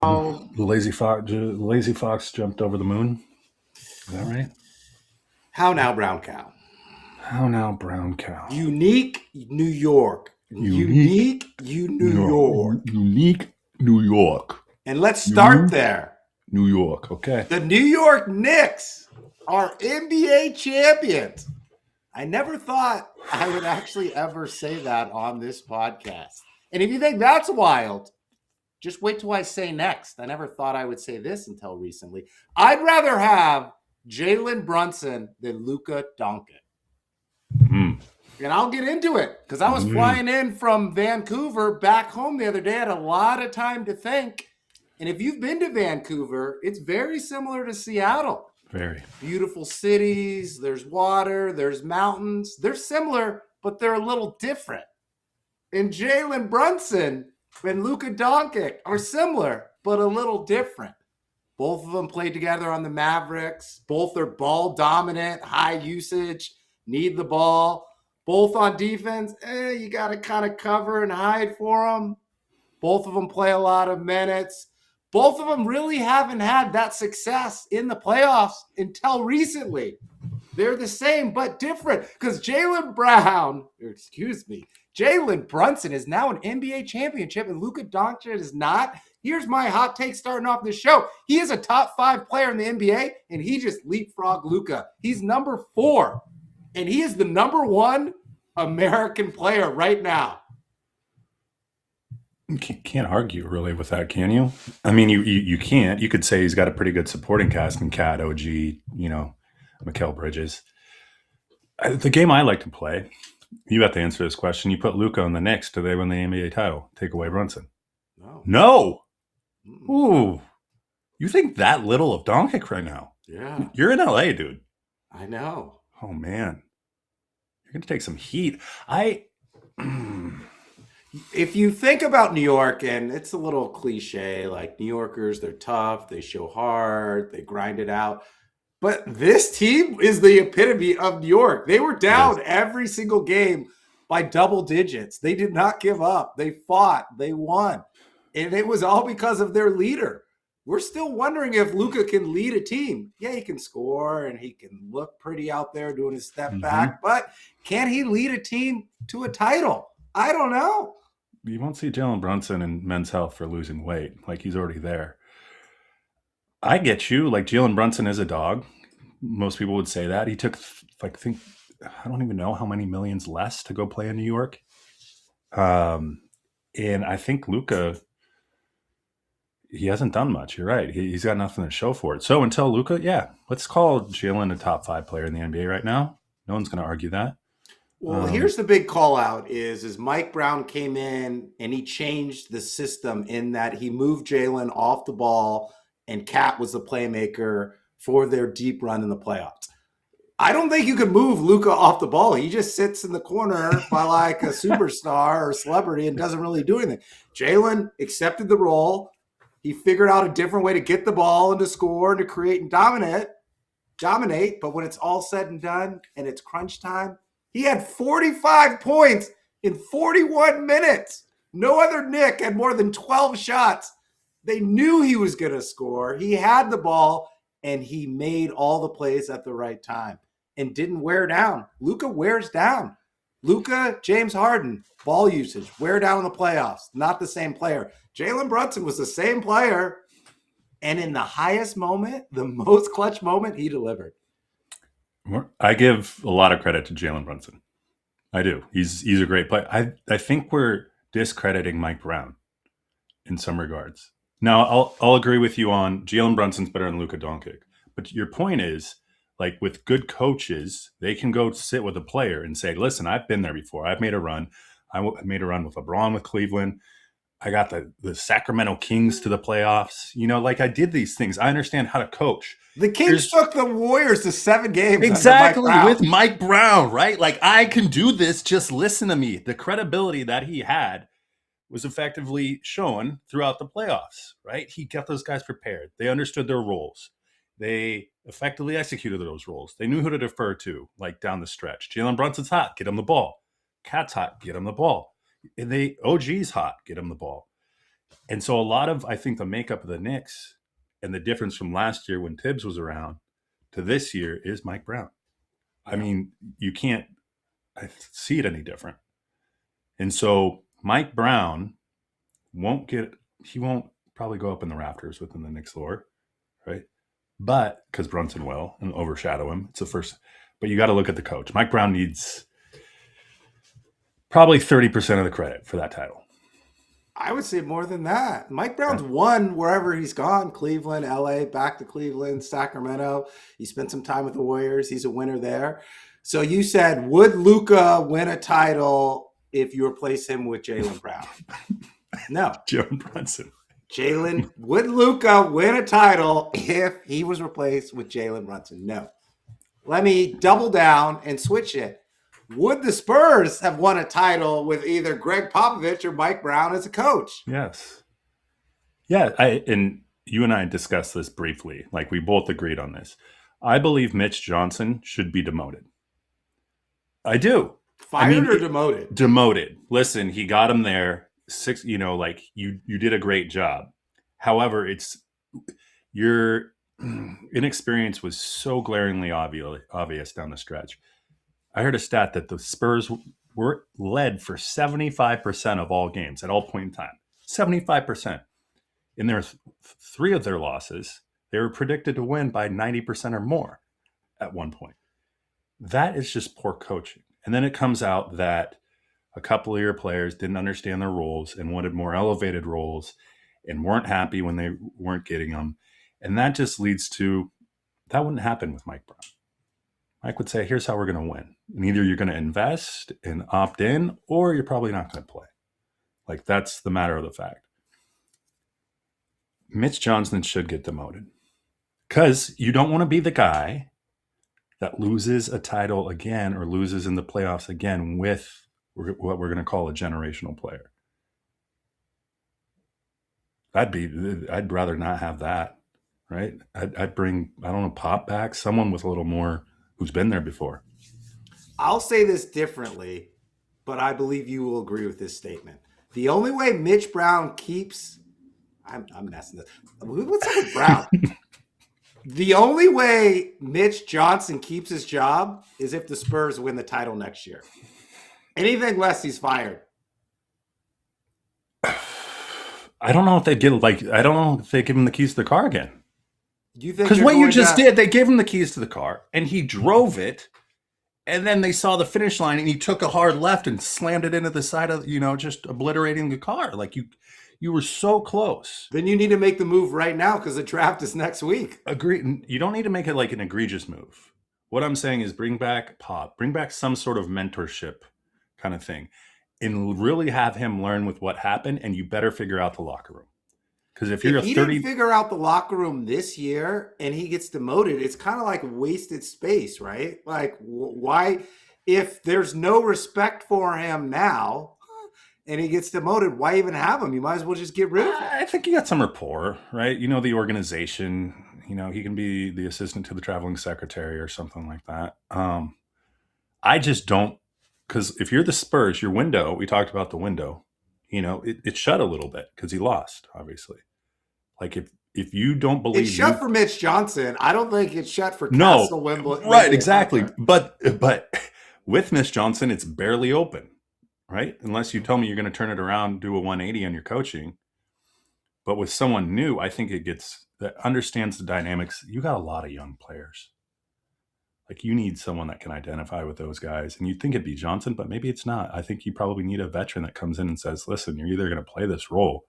Oh, Lazy fox jumped over the moon. Is that right? how now, brown cow? How now, brown cow? Unique New York. Unique, Unique New York. unique New York. And let's start Unique there. New York. Okay. The New York Knicks are NBA champions. I never thought I would actually ever say that on this podcast. And if you think that's wild, just wait till I say next. I never thought I would say this until recently. I'd rather have Jalen Brunson than Luka Doncic. Mm. And I'll get into it because I was flying in from Vancouver back home the other day. I had a lot of time to think. And if you've been to Vancouver, it's very similar to Seattle. Very beautiful cities. There's water. There's mountains. They're similar, but they're a little different. And Jalen Brunson and Luka Doncic are similar, but a little different. Both of them played together on the Mavericks. Both are ball dominant, high usage, need the ball. Both on defense, you got to kind of cover and hide for them. Both of them play a lot of minutes. Both of them really haven't had that success in the playoffs until recently. They're the same, but different because Jalen Brunson is now an NBA championship and Luka Doncic is not. Here's my hot take starting off the show. He is a top 5 player in the NBA and he just leapfrogged Luka. He's number 4 and he is the number 1 American player right now. You can't argue really with that, can you? I mean, you can't. You could say he's got a pretty good supporting cast in Cat, OG, Mikal Bridges. The game I like to play, you have to answer this question. You put Luka on the Knicks, do they win the NBA title? Take away Brunson. No. Ooh. You think that little of Doncic right now? Yeah. You're in LA, dude. I know. Oh, man. You're going to take some heat. If you think about New York, and it's a little cliche, like New Yorkers, they're tough, they show hard, they grind it out. But this team is the epitome of New York. They were down every single game by double digits. They did not give up. They fought. They won. And it was all because of their leader. We're still wondering if Luka can lead a team. Yeah, he can score and he can look pretty out there doing his step back. But can he lead a team to a title? I don't know. You won't see Jalen Brunson in Men's Health for losing weight. Like, he's already there. I get you. Like, Jalen Brunson is a dog. Most people would say that. He took, I don't even know how many millions less to go play in New York. And I think Luka, he hasn't done much. You're right. He's got nothing to show for it. So until Luka, let's call Jalen a top 5 player in the NBA right now. No one's going to argue that. Well, here's the big call out is Mike Brown came in and he changed the system in that he moved Jalen off the ball and Cat was the playmaker for their deep run in the playoffs. I don't think you could move Luka off the ball. He just sits in the corner by like a superstar or celebrity and doesn't really do anything. Jalen accepted the role. He figured out a different way to get the ball and to score and to create and dominate. But when it's all said and done and it's crunch time, he had 45 points in 41 minutes. No other Knick had more than 12 shots. They knew he was going to score. He had the ball, and he made all the plays at the right time and didn't wear down. Luka wears down. Luka, James Harden, ball usage, wear down in the playoffs. Not the same player. Jalen Brunson was the same player, and in the highest moment, the most clutch moment, he delivered. I give a lot of credit to Jalen Brunson. I do. He's a great player. I think we're discrediting Mike Brown in some regards. Now, I'll agree with you on Jalen Brunson's better than Luka Doncic. But your point is, like, with good coaches, they can go sit with a player and say, listen, I've been there before. I've made a run. I made a run with LeBron with Cleveland. I got the Sacramento Kings to the playoffs. Like, I did these things. I understand how to coach. The Kings took the Warriors to 7 games. Exactly, with Mike Brown, right? Like, I can do this. Just listen to me. The credibility that he had was effectively shown throughout the playoffs, right? He got those guys prepared. They understood their roles. They effectively executed those roles. They knew who to defer to, like, down the stretch. Jalen Brunson's hot. Get him the ball. Cat's hot. Get him the ball. And OG's hot. Get him the ball. And so a lot of, I think, the makeup of the Knicks and the difference from last year when Tibbs was around to this year is Mike Brown. I Yeah. mean, you can't see it any different. And so Mike Brown he won't probably go up in the rafters within the Knicks lore, right? But because Brunson will and overshadow him, it's the first. But you got to look at the coach. Mike Brown needs probably 30% of the credit for that title. I would say more than that. Mike Brown's won wherever he's gone. Cleveland, LA, back to Cleveland, Sacramento. He spent some time with the Warriors. He's a winner there. So you said, would Luka win a title if you replace him with Jaylen Brown? No. Jalen Brunson. Would Luka win a title if he was replaced with Jalen Brunson? No. Let me double down and switch it. Would the Spurs have won a title with either Greg Popovich or Mike Brown as a coach? Yes. Yeah, and you and I discussed this briefly. Like, we both agreed on this. I believe Mitch Johnson should be demoted. I do. Fired or demoted? Demoted. Listen, he got him there. You did a great job. However, your inexperience was so glaringly obvious down the stretch. I heard a stat that the Spurs were led for 75% of all games at all point in time. 75%. In their three of their losses, they were predicted to win by 90% or more at one point. That is just poor coaching. And then it comes out that a couple of your players didn't understand their roles and wanted more elevated roles and weren't happy when they weren't getting them. And that just leads to, that wouldn't happen with Mike Brown. Mike would say, here's how we're going to win. And either you're going to invest and opt in, or you're probably not going to play. Like, that's the matter of the fact. Mitch Johnson should get demoted because you don't want to be the guy that loses a title again or loses in the playoffs again with what we're going to call a generational player. I'd rather not have that, right? I'd bring, I don't know, Pop back, someone with a little more who's been there before. I'll say this differently, but I believe you will agree with this statement. The only way Mitch Brown keeps, I'm messing this. What's up with Brown? The only way Mitch Johnson keeps his job is if the Spurs win the title next year. Anything less, he's fired. I don't know if they give him the keys to the car again. Because what you just did, they gave him the keys to the car and he drove it, and then they saw the finish line and he took a hard left and slammed it into the side of, just obliterating the car. Like, you were so close. Then you need to make the move right now because the draft is next week. Agree. You don't need to make it like an egregious move. What I'm saying is bring back Pop, bring back some sort of mentorship kind of thing, and really have him learn with what happened. And you better figure out the locker room. Because if he didn't figure out the locker room this year and he gets demoted, it's kind of like wasted space, right? Like, why, if there's no respect for him now and he gets demoted, why even have him? You might as well just get rid of him. I think you got some rapport, right? The organization, he can be the assistant to the traveling secretary or something like that. I just don't, because if you're the Spurs, your window, we talked about the window, it shut a little bit because he lost, obviously. Like, if you don't believe it's shut for Mitch Johnson, I don't think it's shut for Castle Wimbledon. Right, exactly. But with Mitch Johnson, it's barely open, right? Unless you tell me you're going to turn it around, do a 180 on your coaching. But with someone new, I think that understands the dynamics. You got a lot of young players. Like, you need someone that can identify with those guys. And you'd think it'd be Johnson, but maybe it's not. I think you probably need a veteran that comes in and says, listen, you're either going to play this role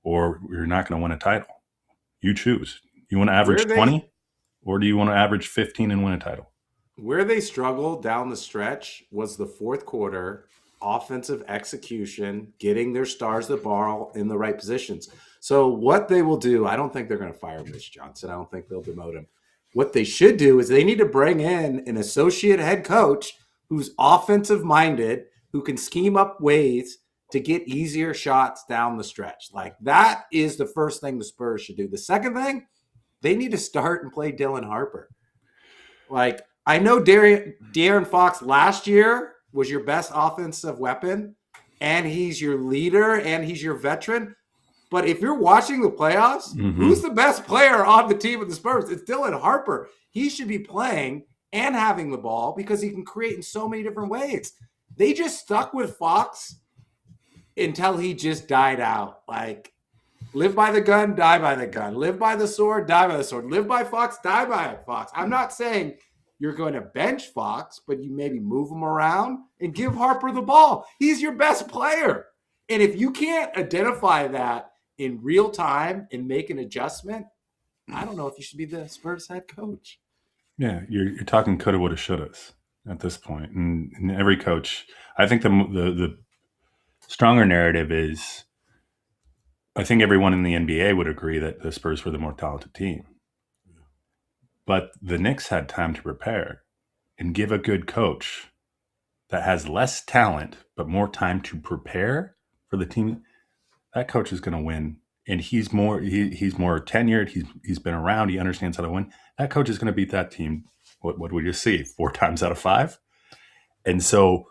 or you're not going to win a title. You choose. You want to average 20 or do you want to average 15 and win a title? Where they struggled down the stretch was the fourth quarter, offensive execution, getting their stars the ball in the right positions. So what they will do, I don't think they're going to fire Mitch Johnson. I don't think they'll demote him. What they should do is they need to bring in an associate head coach who's offensive minded, who can scheme up ways to get easier shots down the stretch. Like, that is the first thing the Spurs should do. The second thing, they need to start and play Dylan Harper. Like, I know De'Aaron Fox last year was your best offensive weapon, and he's your leader, and he's your veteran. But if you're watching the playoffs, who's the best player on the team of the Spurs? It's Dylan Harper. He should be playing and having the ball because he can create in so many different ways. They just stuck with Fox until he just died out. Like, live by the gun, die by the gun. Live by the sword, die by the sword. Live by Fox, die by Fox. I'm not saying you're going to bench Fox, but you maybe move him around and give Harper the ball. He's your best player. And if you can't identify that in real time and make an adjustment, I don't know if you should be the Spurs head coach. Yeah, you're talking coulda, woulda, shouldas at this point. And every coach, I think the stronger narrative is, I think everyone in the NBA would agree that the Spurs were the more talented team. But the Knicks had time to prepare, and give a good coach that has less talent but more time to prepare for the team, that coach is going to win. And he's more tenured. He's been around. He understands how to win. That coach is going to beat that team. What did we just see? 4 times out of 5. And so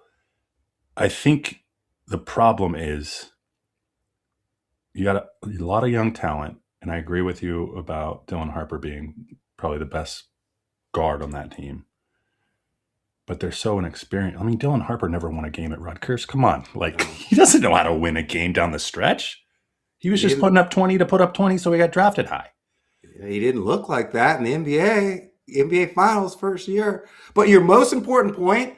I think the problem is you got a lot of young talent. And I agree with you about Dylan Harper being probably the best guard on that team. But they're so inexperienced. I mean, Dylan Harper never won a game at Rutgers. Come on. Like, he doesn't know how to win a game down the stretch. He was just putting up 20 to put up 20, so he got drafted high. He didn't look like that in the NBA Finals first year. But your most important point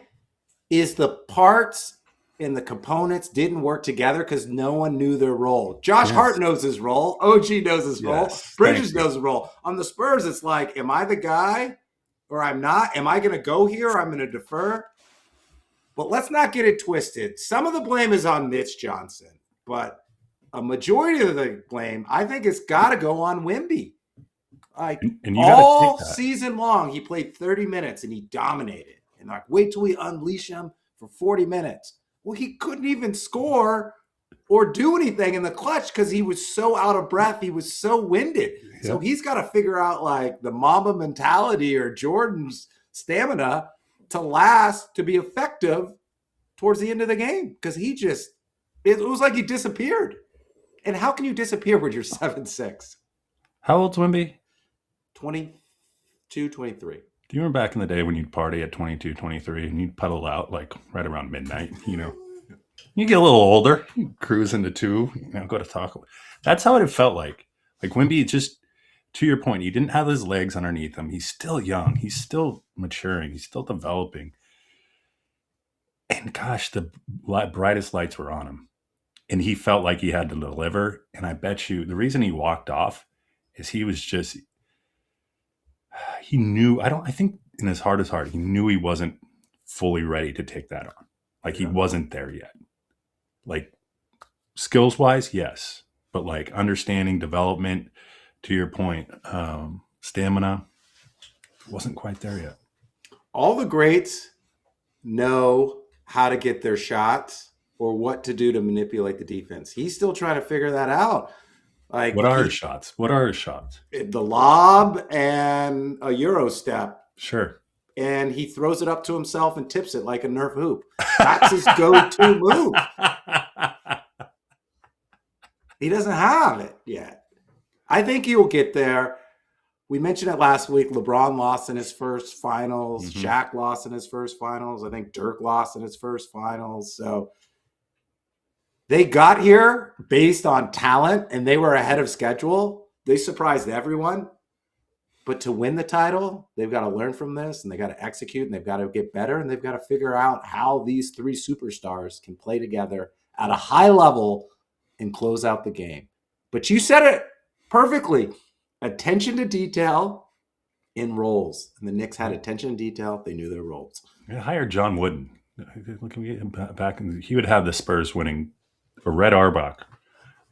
is the parts and the components didn't work together because no one knew their role. Josh Hart knows his role. OG knows his role. Bridges knows his role. On the Spurs, it's like, am I the guy or I'm not? Am I going to go here or I'm going to defer? But let's not get it twisted. Some of the blame is on Mitch Johnson, but a majority of the blame, I think, it's got to go on Wemby. Like, and all season long, he played 30 minutes and he dominated. And like, wait till we unleash him for 40 minutes. Well, he couldn't even score or do anything in the clutch because he was so out of breath. He was so winded. Yep. So he's got to figure out like the Mamba mentality or Jordan's stamina to last, to be effective towards the end of the game. Because it was like he disappeared. And how can you disappear when you're 7'6"? How old's Wemby? 22, 23. Do you remember back in the day when you'd party at 22, 23 and you'd puddle out like right around midnight, you know? You get a little older, you cruise into 2, go to Taco. That's how it felt like. Like Wemby, just to your point, he didn't have his legs underneath him. He's still young. He's still maturing. He's still developing. And gosh, the brightest lights were on him. And he felt like he had to deliver. And I bet you the reason he walked off is he knew, I think in his heart of heart, he knew he wasn't fully ready to take that on. Like he wasn't there yet. Like skills wise, yes. But like understanding development, to your point, stamina, wasn't quite there yet. All the greats know how to get their shots or what to do to manipulate the defense. He's still trying to figure that out. Like, what are his shots? The lob and a Euro step. Sure. And he throws it up to himself and tips it like a Nerf hoop. That's his go-to move. He doesn't have it yet. I think he will get there. We mentioned it last week. LeBron lost in his first finals. Mm-hmm. Shaq lost in his first finals. I think Dirk lost in his first finals. So they got here based on talent, and they were ahead of schedule. They surprised everyone. But to win the title, they've got to learn from this, and they've got to execute, and they've got to get better, and they've got to figure out how these 3 superstars can play together at a high level and close out the game. But you said it perfectly. Attention to detail in roles. And the Knicks had attention to detail. They knew their roles. Yeah, hire John Wooden. Look back, he would have the Spurs winning, or Red Auerbach.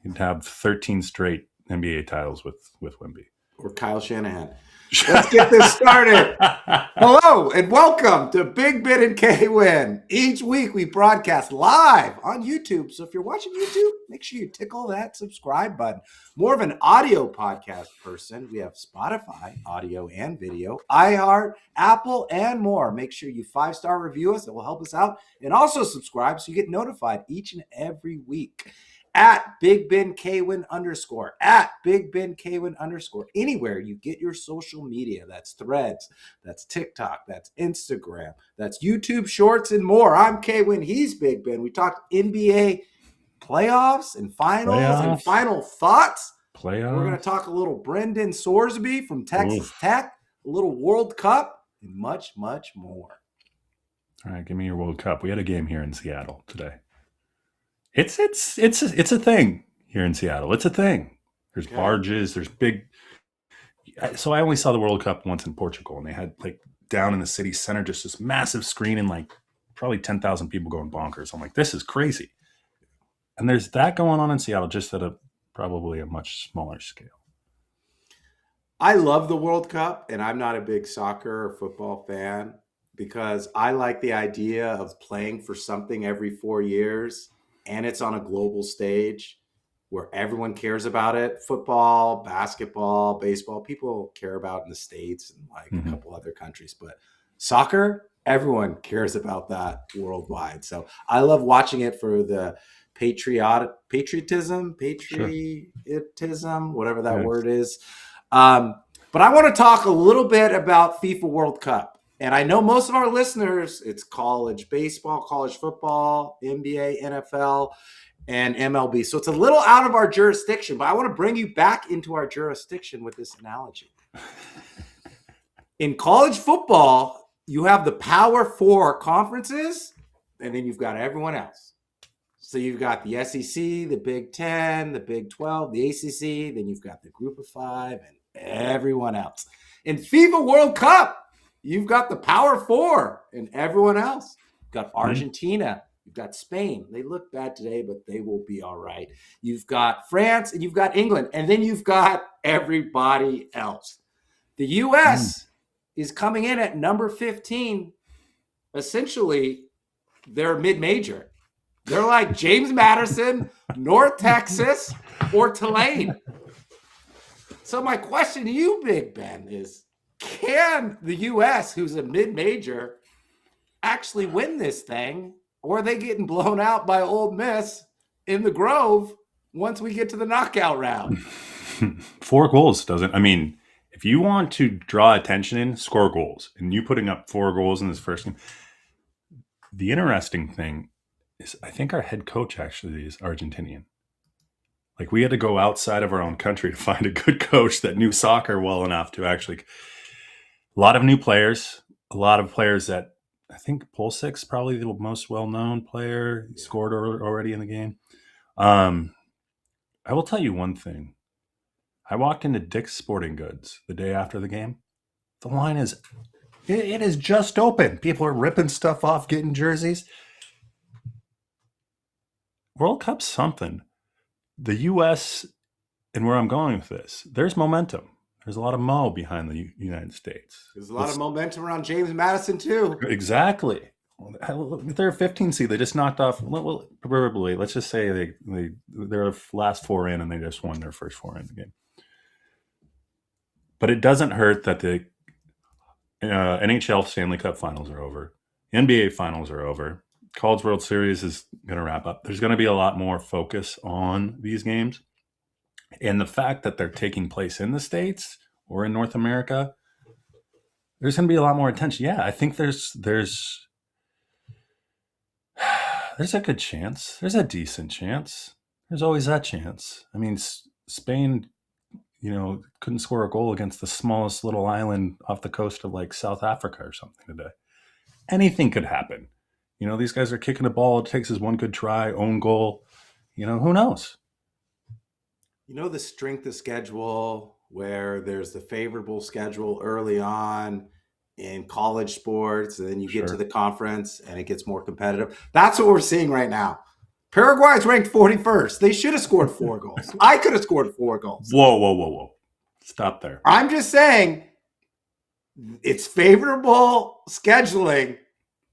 He'd have 13 straight NBA titles with Wemby. Or Kyle Shanahan. Let's get this started. Hello and welcome to Big Ben and K Win. Each week we broadcast live on YouTube. So if you're watching YouTube, make sure you tickle that subscribe button. More of an audio podcast person. We have Spotify, audio and video, iHeart, Apple, and more. Make sure you 5-star review us. It will help us out. And also subscribe so you get notified each and every week. at Big Ben Kwin _ at Big Ben Kwin _ anywhere you get your social media. That's Threads, that's TikTok, that's Instagram, that's YouTube Shorts and more. I'm Kwin, he's Big Ben. We talked NBA playoffs and finals and final thoughts. We're going to talk a little Brendan Sorsby from Texas Tech, a little World Cup, and much, much more. All right, give me your World Cup. We had a game here in Seattle today. It's a thing here in Seattle. It's a thing. There's barges. There's big. So I only saw the World Cup once in Portugal, and they had like down in the city center just this massive screen and like probably 10,000 people going bonkers. I'm like, this is crazy. And there's that going on in Seattle, just at probably a much smaller scale. I love the World Cup, and I'm not a big soccer or football fan because I like the idea of playing for something every 4 years, and it's on a global stage where everyone cares about it. Football, basketball, baseball, people care about in the States and like a couple other countries. But soccer, everyone cares about that worldwide. So I love watching it for the patriotism, whatever that word is. But I want to talk a little bit about FIFA World Cup. And I know most of our listeners, it's college baseball, college football, NBA, NFL, and MLB. So it's a little out of our jurisdiction, but I want to bring you back into our jurisdiction with this analogy. In college football, you have the Power Four conferences, and then you've got everyone else. So you've got the SEC, the Big 10, the Big 12, the ACC, then you've got the Group of Five, and everyone else. In FIFA World Cup, you've got the Power Four and everyone else. You've got Argentina. You've got Spain. They look bad today, but they will be all right. You've got France and you've got England. And then you've got everybody else. The U.S. is coming in at number 15. Essentially, they're mid-major. They're like James Madison, North Texas, or Tulane. So my question to you, Big Ben, is can the U.S., who's a mid-major, actually win this thing? Or are they getting blown out by Ole Miss in the Grove once we get to the knockout round? 4 goals doesn't. I mean, if you want to draw attention in, score goals. And you putting up 4 goals in this first game. The interesting thing is I think our head coach actually is Argentinian. Like we had to go outside of our own country to find a good coach that knew soccer well enough to actually. A lot of new players, a lot of players that I think Pulisic probably the most well-known player. He scored already in the game. I will tell you one thing. I walked into Dick's Sporting Goods the day after the game. The line is, it is just open. People are ripping stuff off, getting jerseys. World Cup's something. The U.S., and where I'm going with this, there's momentum. There's a lot of mo behind the United States. There's a lot of momentum around James Madison, too. Exactly. They're a 15 seed. They just knocked off, well, probably, let's just say they're last 4 in and they just won their first 4 in the game. But it doesn't hurt that the NHL Stanley Cup finals are over. NBA finals are over. College World Series is going to wrap up. There's going to be a lot more focus on these games. And the fact that they're taking place in the States or in North America, there's going to be a lot more attention. Yeah, I think there's a good chance. There's a decent chance. There's always that chance. I mean, Spain, couldn't score a goal against the smallest little island off the coast of like South Africa or something today. Anything could happen. These guys are kicking the ball. It takes us one good try, own goal. Who knows? The strength of schedule where there's the favorable schedule early on in college sports, and then you get to the conference and it gets more competitive. That's what we're seeing right now. Paraguay's ranked 41st. They should have scored 4 goals. I could have scored 4 goals. Whoa. Stop there. I'm just saying it's favorable scheduling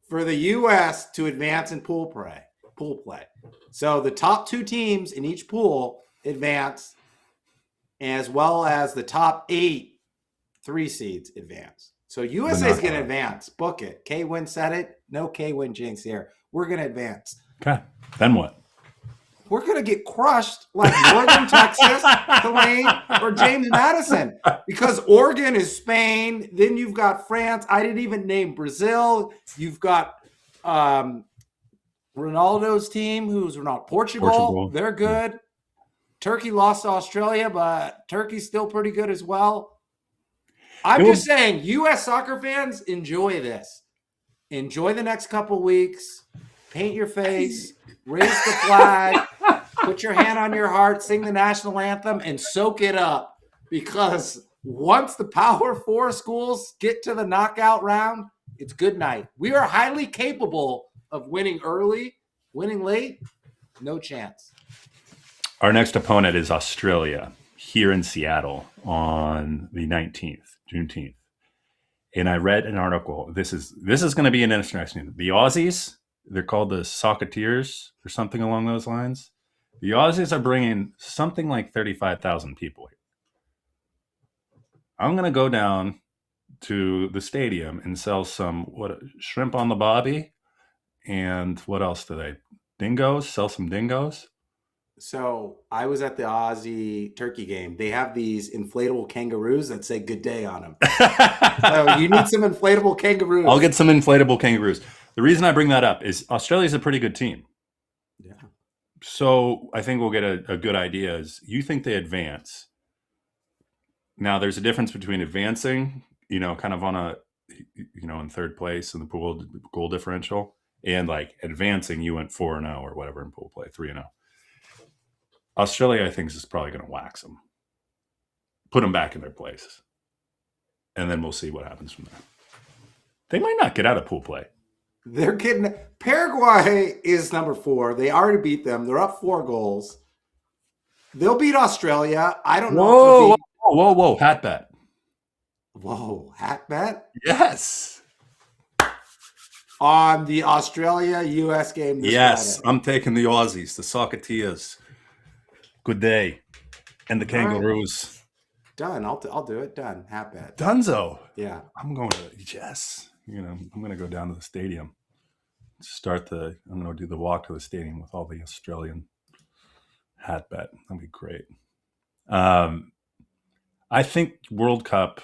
for the U.S. to advance in pool play. So the top 2 teams in each pool advance, as well as the top 8 3 seeds advance. So USA is going to advance. Book it. Kwin said it. No Kwin jinx here. We're going to advance. Okay. Then what? we're going to get crushed like Northern Texas, Tulane, or James Madison, because Oregon is Spain. Then you've got France. I didn't even name Brazil. You've got Ronaldo's team, who's Ronaldo. Portugal. They're good. Yeah. Turkey lost to Australia, but Turkey's still pretty good as well. I'm just saying, U.S. soccer fans, enjoy this. Enjoy the next couple weeks. Paint your face. Raise the flag. Put your hand on your heart. Sing the national anthem and soak it up. Because once the Power 4 schools get to the knockout round, it's good night. We are highly capable of winning early. Winning late, no chance. Our next opponent is Australia here in Seattle on the 19th, Juneteenth. And I read an article. This is going to be an interesting. The Aussies, they're called the Socketeers or something along those lines. The Aussies are bringing something like 35,000 people here. I'm going to go down to the stadium and sell some shrimp on the bobby, and what else do they? Dingoes? Sell some dingoes. So I was at the Aussie Turkey game. They have these inflatable kangaroos that say "Good day" on them. So you need some inflatable kangaroos. I'll get some inflatable kangaroos. The reason I bring that up is Australia's a pretty good team. Yeah. So I think we'll get a good idea. Is you think they advance? Now there's a difference between advancing, kind of on a, in third place in the pool goal differential, and like advancing. You went 4-0 or whatever in pool play, 3-0. Australia, I think, is probably going to wax them, put them back in their place, and then we'll see what happens from there. They might not get out of pool play. They're getting Paraguay is number 4. They already beat them. They're up 4 goals. They'll beat Australia. I don't know. Whoa! Hat bet. Whoa! Hat bet. Yes. On the Australia-US game. Yes, Friday. I'm taking the Aussies, the Socketeers. Good day, and the Kangaroos. Right. Done. I'll do it. Done. Hat bet. Dunzo. Yeah. I'm going to I'm going to go down to the stadium. I'm going to do the walk to the stadium with all the Australian hat bet. That'd be great. I think World Cup.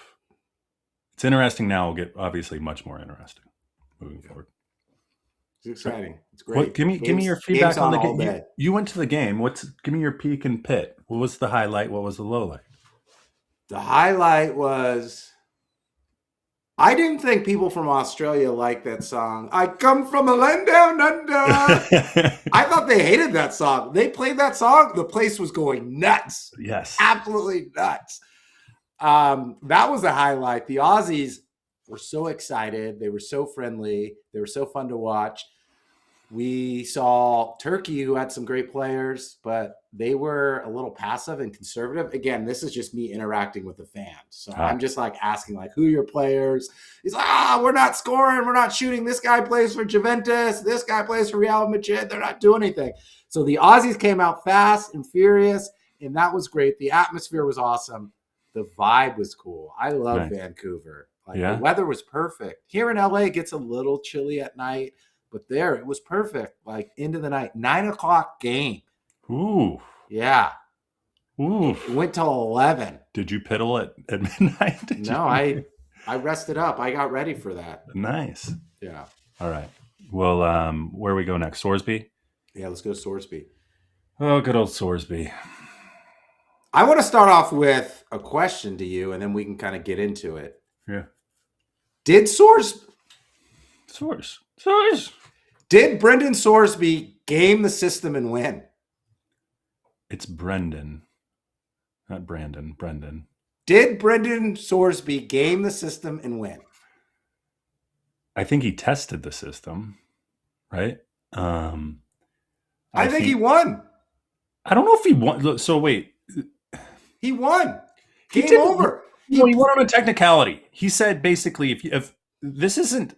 It's interesting now. Will get obviously much more interesting moving forward. It's exciting. It's great. Give me your feedback on the game. You went to the game. Give me your peak and pit. What was the highlight? What was the low light? The highlight was I didn't think people from Australia liked that song. I come from a land down under. I thought they hated that song. They played that song. The place was going nuts. Yes. Absolutely nuts. That was the highlight. The Aussies were so excited. They were so friendly. They were so fun to watch. We saw Turkey, who had some great players, but they were a little passive and conservative. Again, this is just me interacting with the fans. So I'm just like asking, like, who are your players? He's like, we're not scoring. We're not shooting. This guy plays for Juventus. This guy plays for Real Madrid. They're not doing anything. So the Aussies came out fast and furious, and that was great. The atmosphere was awesome. The vibe was cool. I love Vancouver. The weather was perfect. Here in LA, it gets a little chilly at night. But there, it was perfect, like into the night. 9:00 game. Ooh. Yeah. Ooh. It went till 11. Did you piddle at midnight? No, I rested up. I got ready for that. Nice. Yeah. All right. Well, where we go next? Sorsby? Yeah, let's go Sorsby. Oh, good old Sorsby. I want to start off with a question to you, and then we can kind of get into it. Yeah. Did Did Brendan Sorsby game the system and win? It's Brendan, not Brandon. Brendan. Did Brendan Sorsby game the system and win? I think he tested the system, right? I think he won. I don't know if he won. So wait. He won. Game over. He won on a technicality. He said basically, if this isn't,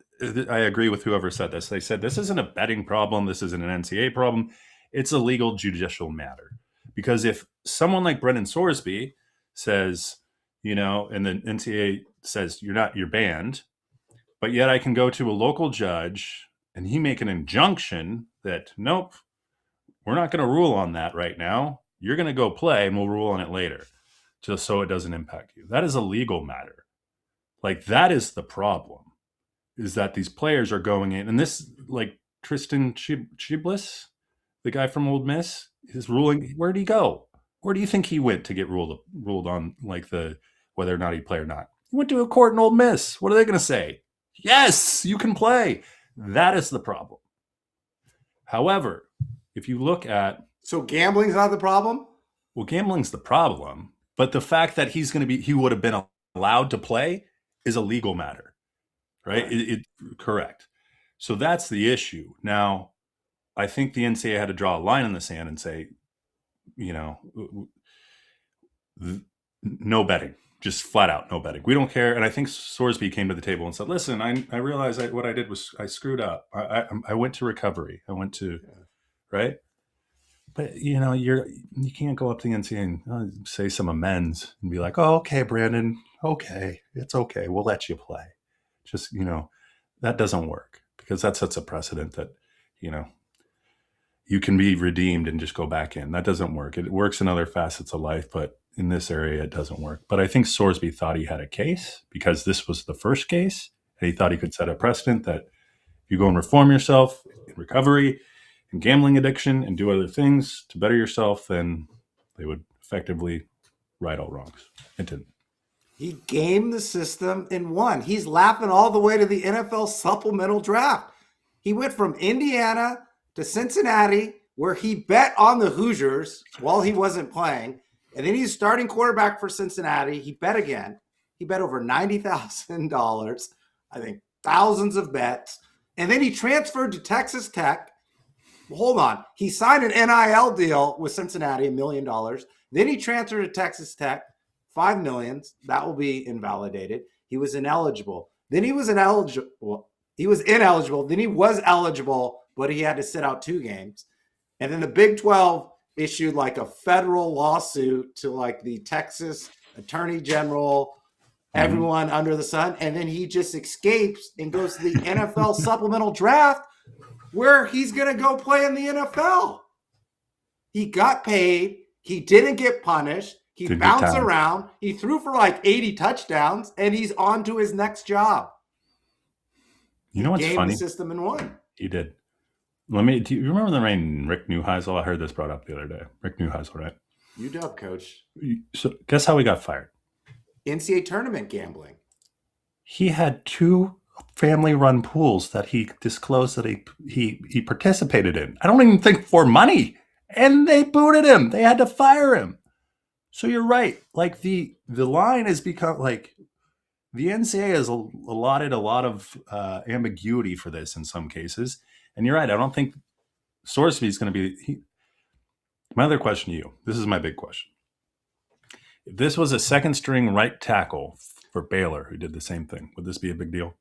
I agree with whoever said this. They said this isn't a betting problem. This isn't an NCAA problem. It's a legal judicial matter. Because if someone like Brendan Sorsby says, and the NCAA says you're banned, but yet I can go to a local judge and he make an injunction that nope, we're not going to rule on that right now. You're going to go play and we'll rule on it later, just so it doesn't impact you. That is a legal matter. Like, that is the problem, is that these players are going in, and this, like Tristan Chiblis, the guy from Old Miss, is ruling. Where'd he go? Where do you think he went to get ruled on, like, the whether or not he'd play or not? He went to a court in Old Miss. What are they going to say? Yes, you can play. That is the problem. However, if you look at, So gambling's not the problem? well, gambling's the problem, but the fact that he would have been allowed to play is a legal matter, right? Right. Correct. So that's the issue. Now, I think the NCAA had to draw a line in the sand and say, no betting, just flat out no betting. We don't care. And I think Sorsby came to the table and said, listen, I realized what I did was I screwed up. I went to recovery. Right? But you can't go up to the NCAA and say some amends and be like, oh, okay, Brandon, okay, it's okay, we'll let you play. Just, that doesn't work, because that sets a precedent that, you can be redeemed and just go back in. That doesn't work. It works in other facets of life, but in this area, it doesn't work. But I think Sorsby thought he had a case because this was the first case, and he thought he could set a precedent that if you go and reform yourself in recovery and gambling addiction and do other things to better yourself, then they would effectively right all wrongs. It didn't. He gamed the system and won. He's laughing all the way to the NFL supplemental draft. He went from Indiana to Cincinnati, where he bet on the Hoosiers while he wasn't playing. And then he's starting quarterback for Cincinnati. He bet again. He bet over $90,000, I think thousands of bets. And then he transferred to Texas Tech. Hold on. He signed an NIL deal with Cincinnati, $1 million. Then he transferred to Texas Tech, $5 million. That will be invalidated. He was ineligible. Then he was ineligible. He was ineligible. Then he was eligible, but he had to sit out 2 games. And then the Big 12 issued like a federal lawsuit to like the Texas Attorney General, everyone under the sun. And then he just escapes and goes to the NFL supplemental draft, where he's going to go play in the NFL. He got paid. He didn't get punished. He bounced around. He threw for like 80 touchdowns, and he's on to his next job. You know what's funny? The system and won. He did. Do you remember the name Rick Neuheisel? I heard this brought up the other day. Rick Neuheisel, right? UW coach. So guess how he got fired? NCAA tournament gambling. He had 2 family-run pools that he disclosed that he participated in. I don't even think for money, and they booted him. They had to fire him. So you're right. Like the line has become like the NCAA has allotted a lot of ambiguity for this in some cases. And you're right. I don't think Sorsby is going to be. My other question to you. This is my big question. If this was a second-string right tackle for Baylor who did the same thing, would this be a big deal?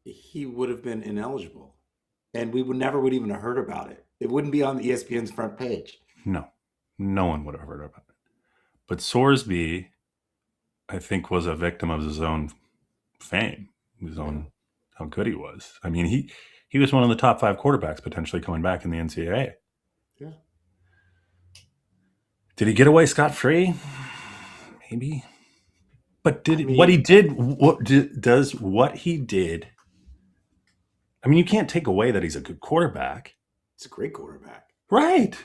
He would have been ineligible, and we would never even have heard about it. It wouldn't be on the ESPN's front page. No one would have heard about it. But Sorsby, I think, was a victim of his own fame, how good he was. I mean, he was one of the top 5 quarterbacks potentially coming back in the NCAA. Yeah. Did he get away scot-free? Maybe. But what he did? I mean, you can't take away that he's a good quarterback. It's a great quarterback, right?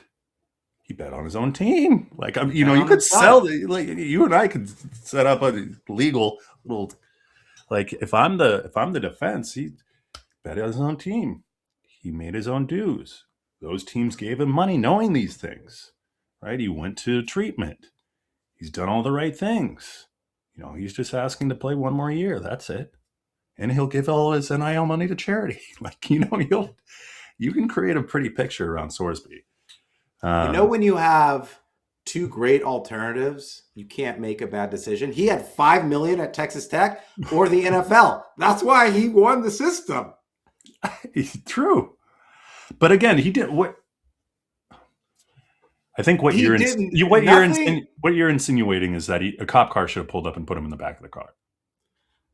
He bet on his own team. Like, you could sell you and I could set up a legal little. Like, if I'm the defense, he bet on his own team. He made his own dues. Those teams gave him money, knowing these things, right? He went to treatment. He's done all the right things. He's just asking to play 1 more year. That's it. And he'll give all his NIL money to charity. Like, you can create a pretty picture around Sorsby. When you have 2 great alternatives, you can't make a bad decision. He had $5 million at Texas Tech or the NFL. That's why he won the system. True. But again, he did what I think what you're insinuating is that a cop car should have pulled up and put him in the back of the car.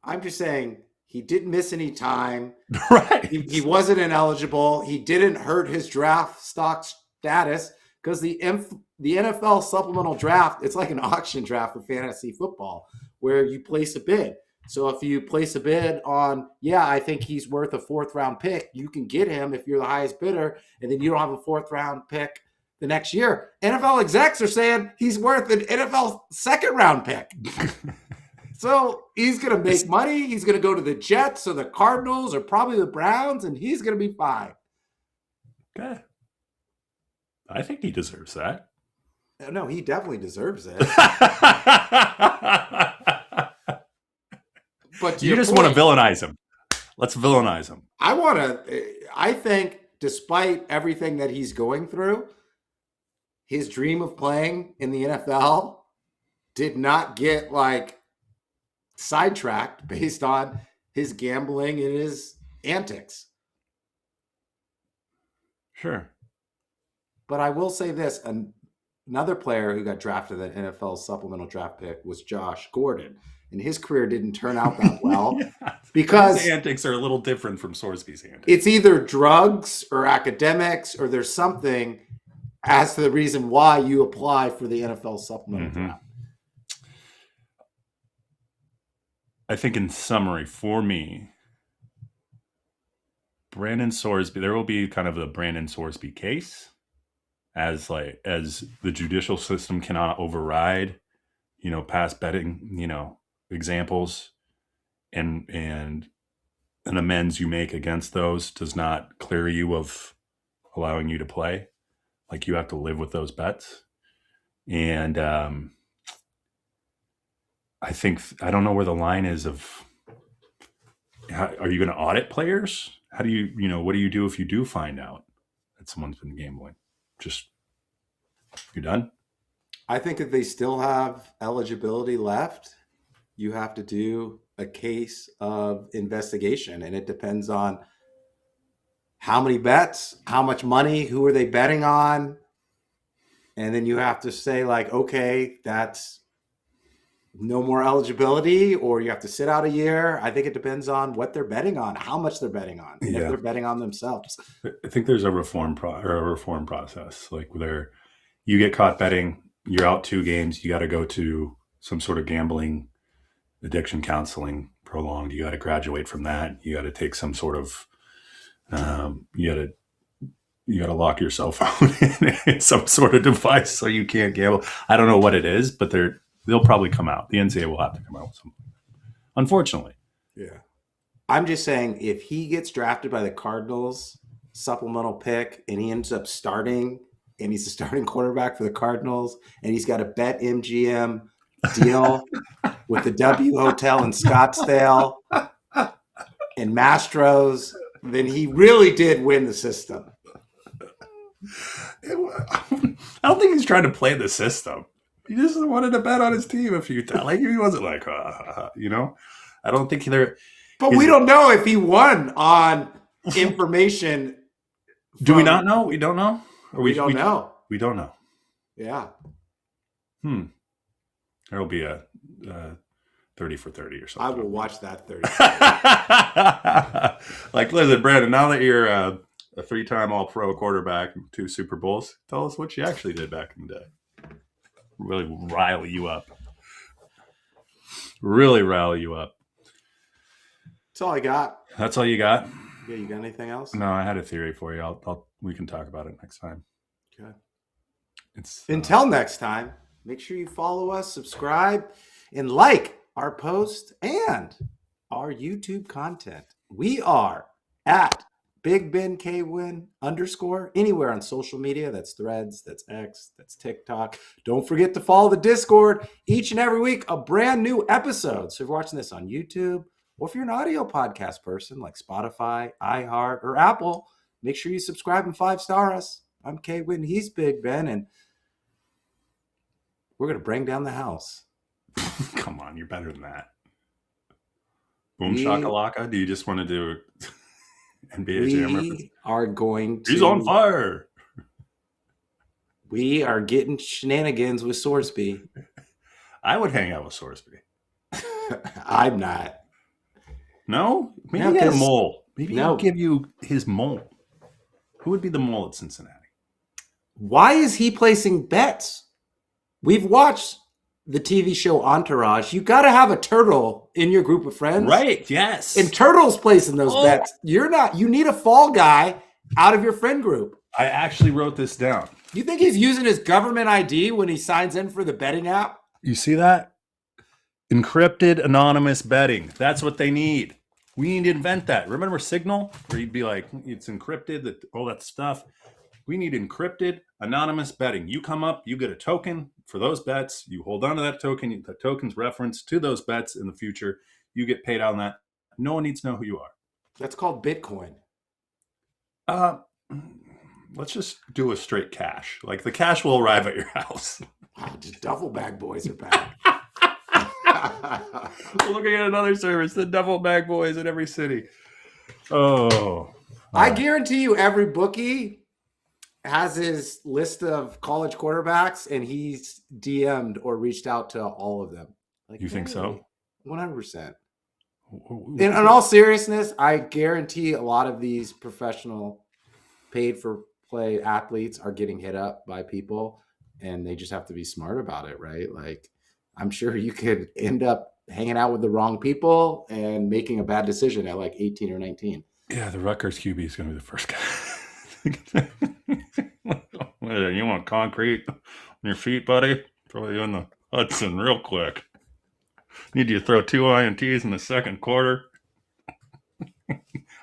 I'm just saying he didn't miss any time. Right. He wasn't ineligible. He didn't hurt his draft stocks status because the NFL supplemental draft, it's like an auction draft for fantasy football where you place a bid. So if you place a bid on, I think he's worth a 4th round pick, you can get him if you're the highest bidder, and then you don't have a 4th round pick the next year. NFL execs are saying he's worth an NFL 2nd round pick. So he's going to make money. He's going to go to the Jets or the Cardinals or probably the Browns, and he's going to be fine. Okay. I think he deserves that. No, he definitely deserves it. But you just want to villainize him. Let's villainize him. I think despite everything that he's going through, his dream of playing in the NFL did not get sidetracked based on his gambling and his antics. Sure. But I will say this, another player who got drafted at NFL supplemental draft pick was Josh Gordon. And his career didn't turn out that well because his antics are a little different from Sorsby's antics. It's either drugs or academics or there's something as to the reason why you apply for the NFL supplemental draft. I think in summary, for me, Brandon Sorsby, there will be kind of the Brandon Sorsby case as the judicial system cannot override, past betting, examples and an amends you make against those does not clear you of allowing you to play. Like you have to live with those bets. And I don't know where the line is of are you going to audit players? How do you, what do you do if you do find out that someone's been gambling? Just, you're done? I think if they still have eligibility left, you have to do a case of investigation, and it depends on how many bets, how much money, who are they betting on, and then you have to say okay, that's no more eligibility, or you have to sit out a year. I think it depends on what they're betting on, how much they're betting on, and if they're betting on themselves. I think there's a reform process, where you get caught betting, you're out 2 games, you got to go to some sort of gambling addiction counseling prolonged. You got to graduate from that. You got to take some sort of, you got to lock your cell phone in some sort of device so you can't gamble. I don't know what it is, but they'll probably come out. The NCAA will have to come out with something. Unfortunately. Yeah. I'm just saying if he gets drafted by the Cardinals supplemental pick and he ends up starting and he's the starting quarterback for the Cardinals and he's got a bet MGM deal with the W Hotel in Scottsdale and Mastro's, then he really did win the system. I don't think he's trying to play the system. He just wanted to bet on his team a few times. He wasn't I don't think they're. But we don't know if he won on information. Do we not know? We don't know? Or we don't know. We don't know. Yeah. There'll be a 30 for 30 or something. I will watch that 30. Listen, Brandon, now that you're a 3-time All-Pro quarterback and 2 Super Bowls, tell us what you actually did back in the day. Really rile you up. That's all I got. That's all you got? Yeah, you got anything else? No, I had a theory for you. We can talk about it next time. Okay. Until next time, make sure you follow us, subscribe, and like our post and our YouTube content. We are at Big Ben K Win _ anywhere on social media. That's Threads, that's X, that's TikTok. Don't forget to follow the Discord. Each and every week, a brand new episode. So if you're watching this on YouTube, or if you're an audio podcast person like Spotify, iHeart, or Apple, make sure you subscribe and 5-star us. I'm K Win, he's Big Ben, and we're going to bring down the house. Come on, you're better than that. Boom shakalaka? Do you just want to do NBA Jam reference? We are going to... He's on fire! We are getting shenanigans with Sorsby. I would hang out with Sorsby. I'm not. No? Maybe get a mole. Maybe he'll give you his mole. Who would be the mole at Cincinnati? Why is he placing bets? We've watched the TV show Entourage. You got to have a turtle in your group of friends. Right, yes. And Turtle's placing those bets. You need a fall guy out of your friend group. I actually wrote this down. You think he's using his government ID when he signs in for the betting app? You see that? Encrypted anonymous betting. That's what they need. We need to invent that. Remember Signal? Where you'd be like, it's encrypted, all that stuff. We need encrypted anonymous betting. You come up, you get a token for those bets. You hold on to that token. The token's reference to those bets in the future. You get paid on that. No one needs to know who you are. That's called Bitcoin. Let's just do a straight cash. Like the cash will arrive at your house. Wow, just duffel bag boys are back. We're looking at another service, the Duffel Bag Boys in every city. Oh. I guarantee you every bookie has his list of college quarterbacks and he's DM'd or reached out to all of them. Like, you think so? 100%. In all seriousness, I guarantee a lot of these professional paid for play athletes are getting hit up by people and they just have to be smart about it, right? Like, I'm sure you could end up hanging out with the wrong people and making a bad decision at like 18 or 19. Yeah, the Rutgers QB is going to be the first guy. You want concrete on your feet, buddy? Throw you in the Hudson real quick. Need you to throw 2 INTs in the second quarter.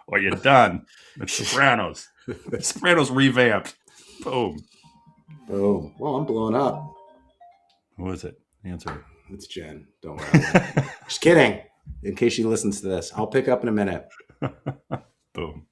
Or you're done. The Sopranos. The Sopranos revamped. Boom. Boom. Well, I'm blowing up. Who is it? Answer. It's Jen. Don't worry. Just kidding. In case she listens to this, I'll pick up in a minute. Boom.